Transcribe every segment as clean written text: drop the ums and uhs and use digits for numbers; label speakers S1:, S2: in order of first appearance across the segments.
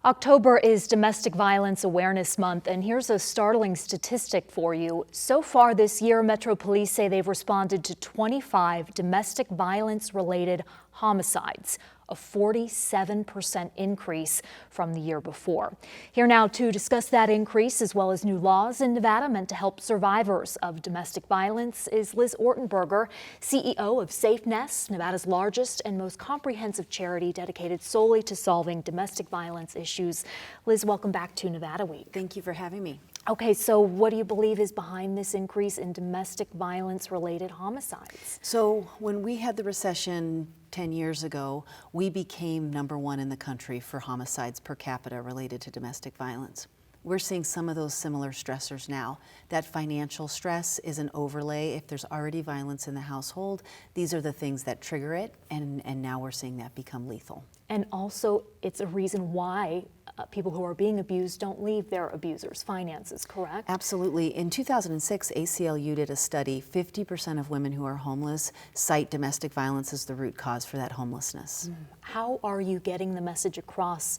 S1: October is Domestic Violence Awareness Month, and here's a startling statistic for you. So far this year, Metro Police say they've responded to 25 domestic violence-related homicides, a 47% increase from the year before. Here now to discuss that increase, as well as new laws in Nevada meant to help survivors of domestic violence, is Liz Ortenburger, CEO of SafeNest, Nevada's largest and most comprehensive charity dedicated solely to solving domestic violence issues. Liz, welcome back to Nevada Week.
S2: Thank you for having me.
S1: Okay, so what do you believe is behind this increase in domestic violence-related homicides?
S2: So when we had the recession 10 years ago, we became #1 in the country for homicides per capita related to domestic violence. We're seeing some of those similar stressors now. That financial stress is an overlay. If there's already violence in the household, these are the things that trigger it, and now we're seeing that become lethal.
S1: And also, it's a reason why people who are being abused don't leave their abusers' finances, correct?
S2: Absolutely. In 2006, ACLU did a study. 50% of women who are homeless cite domestic violence as the root cause for that homelessness.
S1: How are you getting the message across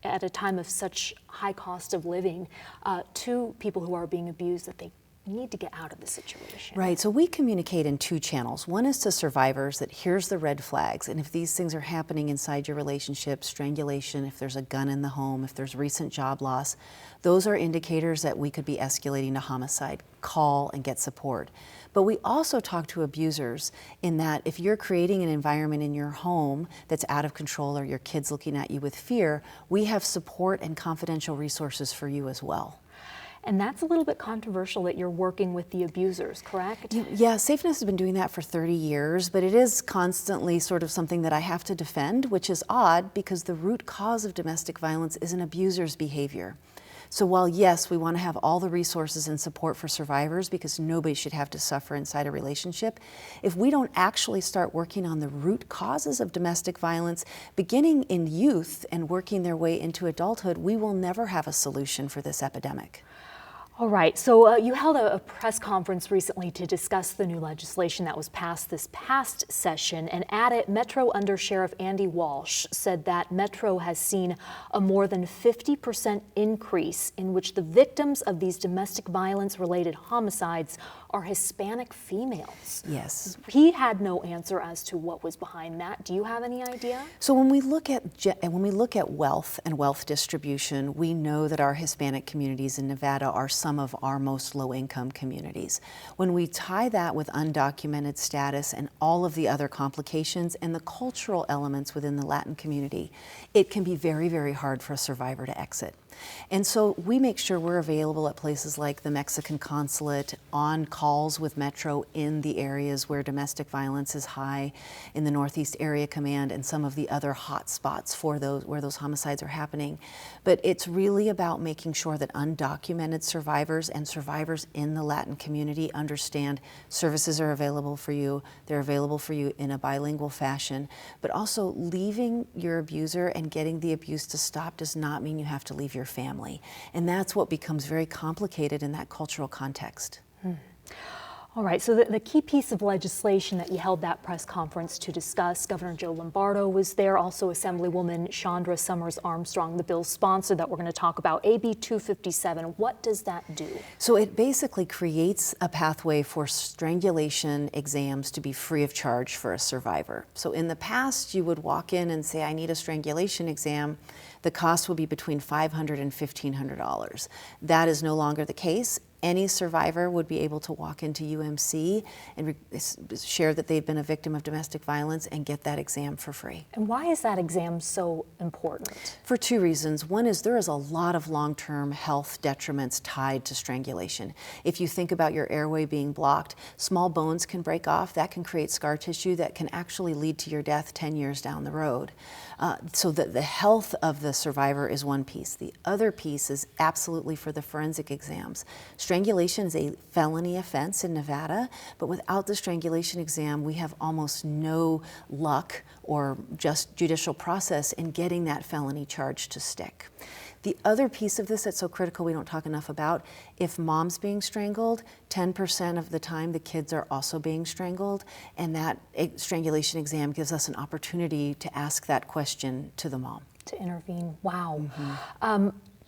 S1: at a time of such high cost of living to people who are being abused that they need to get out of the situation?
S2: Right, so we communicate in 2 channels. One is to survivors that here's the red flags, and if these things are happening inside your relationship, strangulation, if there's a gun in the home, if there's recent job loss, those are indicators that we could be escalating to homicide. Call and get support. But we also talk to abusers in that if you're creating an environment in your home that's out of control or your kid's looking at you with fear, we have support and confidential resources for you as well.
S1: And that's a little bit controversial that you're working with the abusers, correct?
S2: Yeah, SafeNest has been doing that for 30 years, but it is constantly sort of something that I have to defend, which is odd because the root cause of domestic violence is an abuser's behavior. So while yes, we want to have all the resources and support for survivors because nobody should have to suffer inside a relationship, if we don't actually start working on the root causes of domestic violence, beginning in youth and working their way into adulthood, we will never have a solution for this epidemic.
S1: All right, so you held a press conference recently to discuss the new legislation that was passed this past session, and at it, Metro Undersheriff Andy Walsh said that Metro has seen a more than 50% increase in which the victims of these domestic violence-related homicides are Hispanic females.
S2: Yes.
S1: He had no answer as to what was behind that. Do you have any idea?
S2: So when we look at wealth and wealth distribution, we know that our Hispanic communities in Nevada are some of our most low-income communities. When we tie that with undocumented status and all of the other complications and the cultural elements within the Latin community, it can be very, very hard for a survivor to exit. And so we make sure we're available at places like the Mexican consulate, on calls with Metro in the areas where domestic violence is high, in the Northeast Area Command and some of the other hot spots for those where those homicides are happening. But it's really about making sure that undocumented survivors and survivors in the Latin community understand services are available for you. They're available for you in a bilingual fashion. But also leaving your abuser and getting the abuse to stop does not mean you have to leave your family. And that's what becomes very complicated in that cultural context.
S1: All right, so the key piece of legislation that you held that press conference to discuss, Governor Joe Lombardo was there, also Assemblywoman Chandra Summers Armstrong, the bill's sponsor that we're going to talk about, AB 257. What does that do?
S2: So it basically creates a pathway for strangulation exams to be free of charge for a survivor. So in the past, you would walk in and say, I need a strangulation exam. The cost will be between $500 and $1,500. That is no longer the case. Any survivor would be able to walk into UMC and share that they've been a victim of domestic violence and get that exam for free.
S1: And why is that exam so important?
S2: For 2 reasons. One is there is a lot of long-term health detriments tied to strangulation. If you think about your airway being blocked, small bones can break off. That can create scar tissue that can actually lead to your death 10 years down the road. So the health of the survivor is one piece. The other piece is absolutely for the forensic exams. Strangulation is a felony offense in Nevada, but without the strangulation exam, we have almost no luck or just judicial process in getting that felony charge to stick. The other piece of this that's so critical we don't talk enough about, if mom's being strangled, 10% of the time the kids are also being strangled, and that strangulation exam gives us an opportunity to ask that question to the mom.
S1: To intervene. Wow.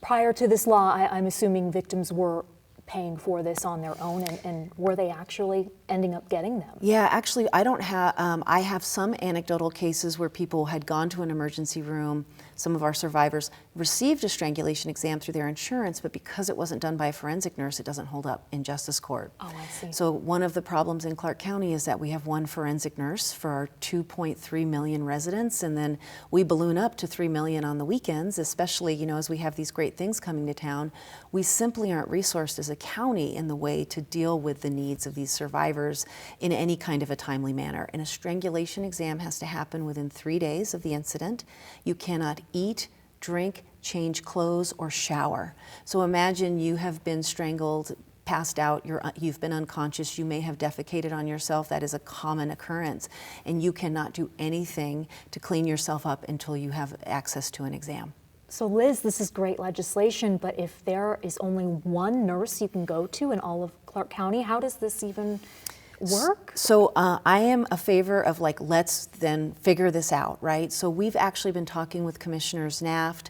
S1: Prior to this law, I'm assuming victims were paying for this on their own, and were they actually ending up getting them?
S2: Yeah, actually, I don't have, I have some anecdotal cases where people had gone to an emergency room. Some of our survivors received a strangulation exam through their insurance, but because it wasn't done by a forensic nurse, it doesn't hold up in justice court.
S1: Oh, I see.
S2: So one of the problems in Clark County is that we have one forensic nurse for our 2.3 million residents, and then we balloon up to 3 million on the weekends, especially, you know, as we have these great things coming to town. We simply aren't resourced as a county in the way to deal with the needs of these survivors in any kind of a timely manner. And a strangulation exam has to happen within 3 days of the incident. You cannot eat, drink, change clothes, or shower. So imagine you have been strangled, passed out, you've been unconscious, you may have defecated on yourself. That is a common occurrence. And you cannot do anything to clean yourself up until you have access to an exam.
S1: So Liz, this is great legislation, but if there is only one nurse you can go to in all of Clark County, how does this even work?
S2: So I am a favor of, like, let's then figure this out, right? So we've actually been talking with Commissioners Naft,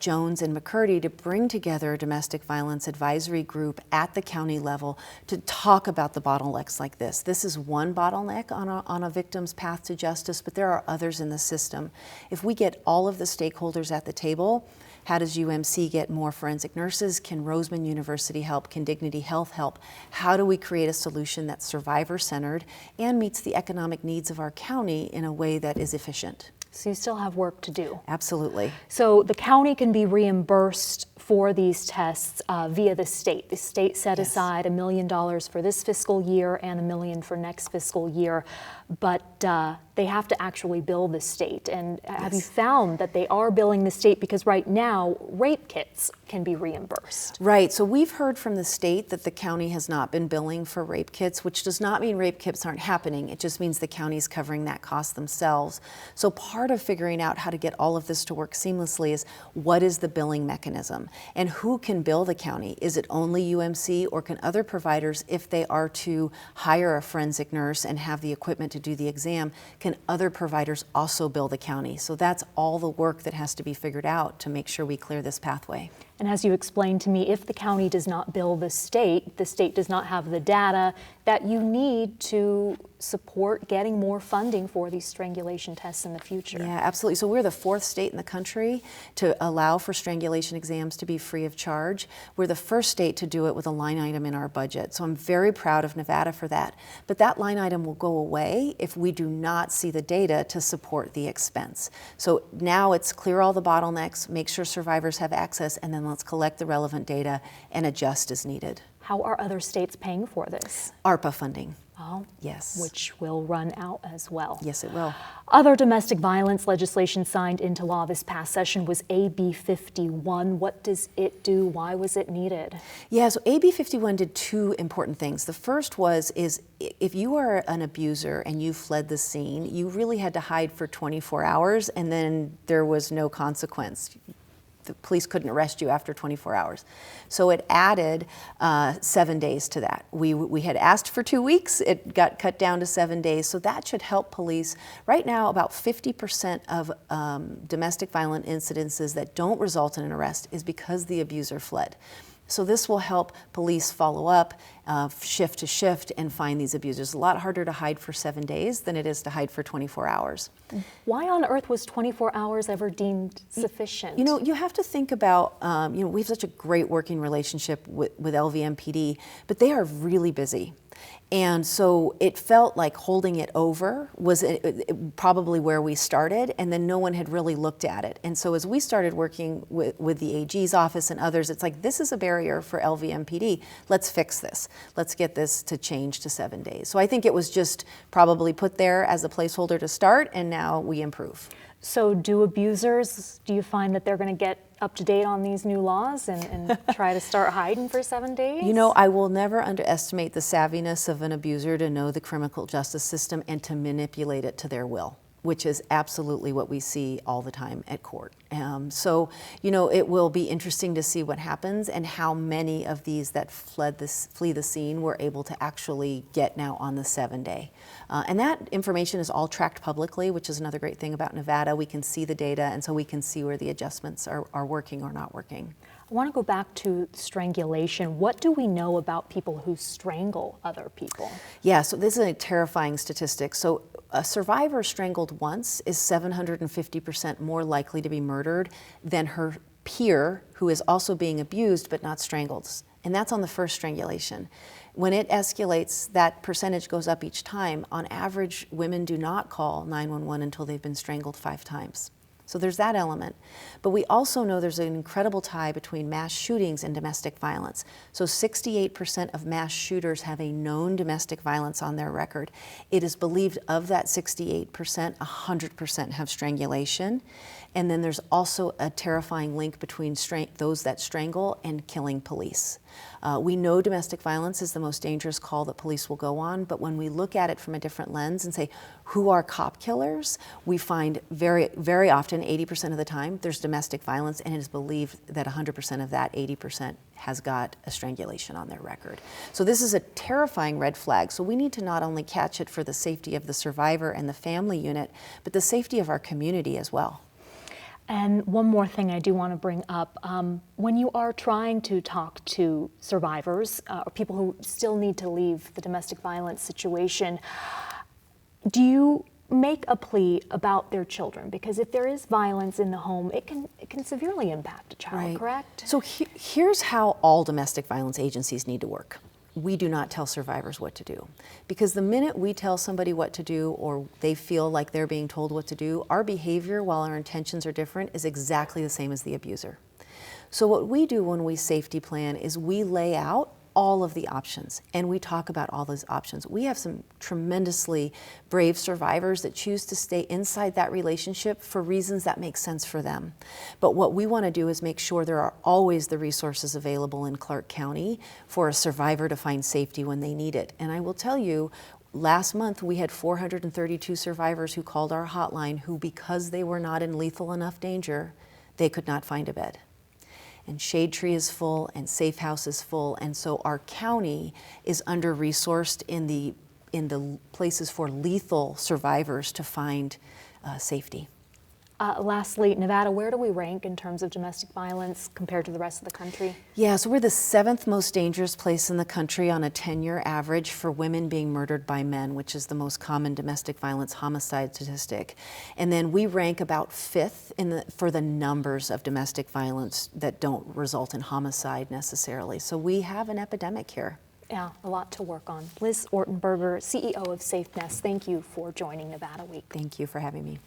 S2: Jones, and McCurdy to bring together a domestic violence advisory group at the county level to talk about the bottlenecks like this. This is one bottleneck on a victim's path to justice, but there are others in the system. If we get all of the stakeholders at the table, how does UMC get more forensic nurses? Can Roseman University help? Can Dignity Health help? How do we create a solution that's survivor-centered and meets the economic needs of our county in a way that is efficient?
S1: So you still have work to do.
S2: Absolutely.
S1: So the county can be reimbursed for these tests via the state. The state set aside $1 million for this fiscal year and $1 million for next fiscal year, but they have to actually bill the state. And have you found that they are billing the state? Because right now, rape kits can be reimbursed.
S2: Right, so we've heard from the state that the county has not been billing for rape kits, which does not mean rape kits aren't happening. It just means the county's covering that cost themselves. So part of figuring out how to get all of this to work seamlessly is, what is the billing mechanism? And who can bill the county? Is it only UMC, or can other providers, if they are to hire a forensic nurse and have the equipment to do the exam, can other providers also bill the county? So that's all the work that has to be figured out to make sure we clear this pathway.
S1: And as you explained to me, if the county does not bill the state does not have the data that you need to support getting more funding for these strangulation tests in the future.
S2: Yeah, absolutely. So we're the 4th state in the country to allow for strangulation exams to be free of charge. We're the first state to do it with a line item in our budget. So I'm very proud of Nevada for that. But that line item will go away if we do not see the data to support the expense. So now it's clear all the bottlenecks, make sure survivors have access, and then let's collect the relevant data and adjust as needed.
S1: How are other states paying for this?
S2: ARPA funding.
S1: Oh,
S2: yes.
S1: Which will run out as well.
S2: Yes, it will.
S1: Other domestic violence legislation signed into law this past session was AB 51. What does it do? Why was it needed? Yeah,
S2: so AB 51 did 2 important things. The first is if you are an abuser and you fled the scene, you really had to hide for 24 hours, and then there was no consequence. The police couldn't arrest you after 24 hours. So it added 7 days to that. We had asked for 2 weeks. It got cut down to 7 days. So that should help police. Right now, about 50% of domestic violent incidences that don't result in an arrest is because the abuser fled. So this will help police follow up, shift to shift, and find these abusers. It's a lot harder to hide for 7 days than it is to hide for 24 hours.
S1: Why on earth was 24 hours ever deemed sufficient?
S2: You know, you have to think about, we have such a great working relationship with LVMPD, but they are really busy. And so it felt like holding it over was probably where we started, and then no one had really looked at it. And so as we started working with the AG's office and others, it's like, this is a barrier for LVMPD. Let's fix this. Let's get this to change to 7 days. So I think it was just probably put there as a placeholder to start, and now we improve.
S1: So do you find that they're going to get up to date on these new laws and try to start hiding for 7 days?
S2: You know, I will never underestimate the savviness of an abuser to know the criminal justice system and to manipulate it to their will, which is absolutely what we see all the time at court. So, it will be interesting to see what happens and how many of these that flee the scene were able to actually get now on the 7-day. And that information is all tracked publicly, which is another great thing about Nevada. We can see the data, and so we can see where the adjustments are working or not working.
S1: I want to go back to strangulation. What do we know about people who strangle other people?
S2: Yeah, so this is a terrifying statistic. So a survivor strangled once is 750% more likely to be murdered than her peer who is also being abused but not strangled. And that's on the first strangulation. When it escalates, that percentage goes up each time. On average, women do not call 911 until they've been strangled 5 times. So there's that element. But we also know there's an incredible tie between mass shootings and domestic violence. So 68% of mass shooters have a known domestic violence on their record. It is believed of that 68%, 100% have strangulation. And then there's also a terrifying link between those that strangle and killing police. We know domestic violence is the most dangerous call that police will go on, but when we look at it from a different lens and say, who are cop killers, we find very, very often, 80% of the time, there's domestic violence, and it is believed that 100% of that 80% has got a strangulation on their record. So this is a terrifying red flag. So we need to not only catch it for the safety of the survivor and the family unit, but the safety of our community as well.
S1: And one more thing I do want to bring up. When you are trying to talk to survivors or people who still need to leave the domestic violence situation, do you make a plea about their children? Because if there is violence in the home, it can severely impact a child, correct?
S2: So here's how all domestic violence agencies need to work. We do not tell survivors what to do. Because the minute we tell somebody what to do or they feel like they're being told what to do, our behavior, while our intentions are different, is exactly the same as the abuser. So what we do when we safety plan is we lay out all of the options and we talk about all those options. We have some tremendously brave survivors that choose to stay inside that relationship for reasons that make sense for them. But what we want to do is make sure there are always the resources available in Clark County for a survivor to find safety when they need it. And I will tell you, last month we had 432 survivors who called our hotline who, because they were not in lethal enough danger, they could not find a bed. And Shade Tree is full, and Safe House is full, and so our county is under-resourced in the places for lethal survivors to find safety.
S1: Lastly, Nevada, where do we rank in terms of domestic violence compared to the rest of the country?
S2: Yeah, so we're the 7th most dangerous place in the country on a 10-year average for women being murdered by men, which is the most common domestic violence homicide statistic. And then we rank about 5th for the numbers of domestic violence that don't result in homicide necessarily. So we have an epidemic here.
S1: Yeah, a lot to work on. Liz Ortenburger, CEO of SafeNest, thank you for joining Nevada Week.
S2: Thank you for having me.